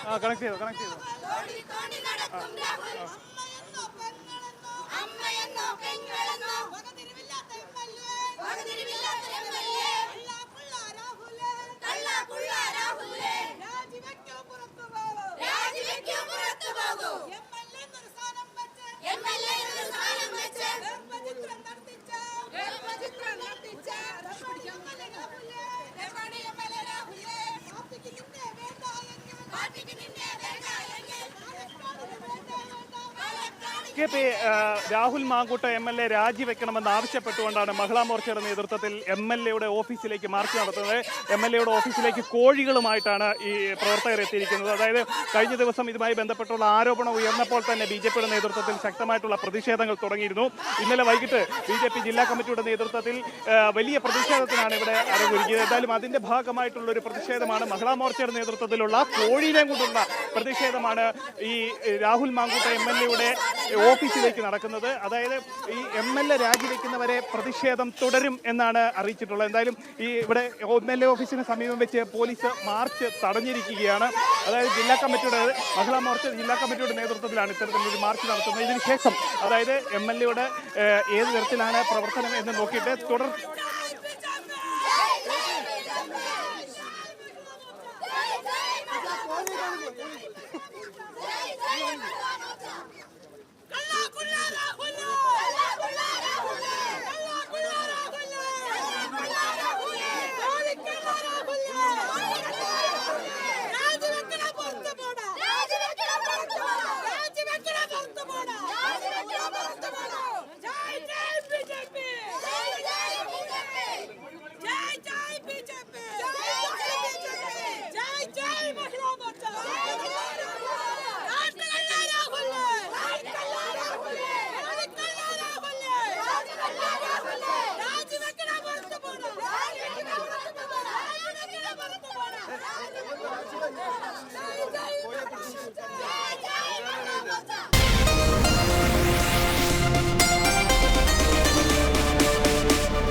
Connect ചെയ്തു KP Rahul മാങ്കൂട്ട MLA രാജിവെക്കണമെന്ന് ആവശ്യപ്പെട്ടുകൊണ്ടാണ് മഹിളാ മോർച്ചയുടെ നേതൃത്വത്തിൽ MLAയുടെ ഓഫീസിലേക്ക് മാർച്ച് നടത്തുന്നത്. MLAയുടെ ഓഫീസിലേക്ക് കോഴികളുമായിട്ടാണ് ഈ പ്രവർത്തകർ എത്തിയിരിക്കുന്നത്. അതായത് കഴിഞ്ഞ ദിവസം ഇതുമായി ബന്ധപ്പെട്ടുള്ള ആരോപണം ഉയർന്നപ്പോൾ തന്നെ BJPയുടെ നേതൃത്വത്തിൽ ശക്തമായിട്ടുള്ള പ്രതിഷേധങ്ങൾ തുടങ്ങിയിരുന്നു. ഇന്നലെ വൈകിട്ട് BJP ജില്ലാ കമ്മിറ്റിയുടെ നേതൃത്വത്തിൽ വലിയ പ്രതിഷേധത്തിനാണ് ഇവിടെ അരങ്ങൊരുക്കിയത്. എന്തായാലും അതിന്റെ ഭാഗമായിട്ടുള്ള ഒരു പ്രതിഷേധമാണ് മഹിളാ മോർച്ചയുടെ നേതൃത്വത്തിലുള്ള കോഴിയിനെ കൊണ്ടുള്ള പ്രതിഷേധമാണ് ഈ രാഹുൽ മാങ്കൂട്ട MLAയുടെ ഓഫീസിലേക്ക് നടക്കുന്നത്. അതായത് ഈ MLA രാജിവെക്കുന്നവരെ പ്രതിഷേധം തുടരും എന്നാണ് അറിയിച്ചിട്ടുള്ളത്. എന്തായാലും ഈ ഇവിടെ MLA ഓഫീസിന് സമീപം വെച്ച് പോലീസ് മാർച്ച് തടഞ്ഞിരിക്കുകയാണ്. അതായത് ജില്ലാ കമ്മിറ്റിയുടെ മഹിളാ മോർച്ച ജില്ലാ കമ്മിറ്റിയുടെ നേതൃത്വത്തിലാണ് ഇത്തരത്തിലൊരു മാർച്ച് നടത്തുന്നത്. ഇതിന് ശേഷം അതായത് MLAയുടെ ഏത് തരത്തിലാണ് പ്രവർത്തനം എന്ന് നോക്കിയിട്ട് തുടർ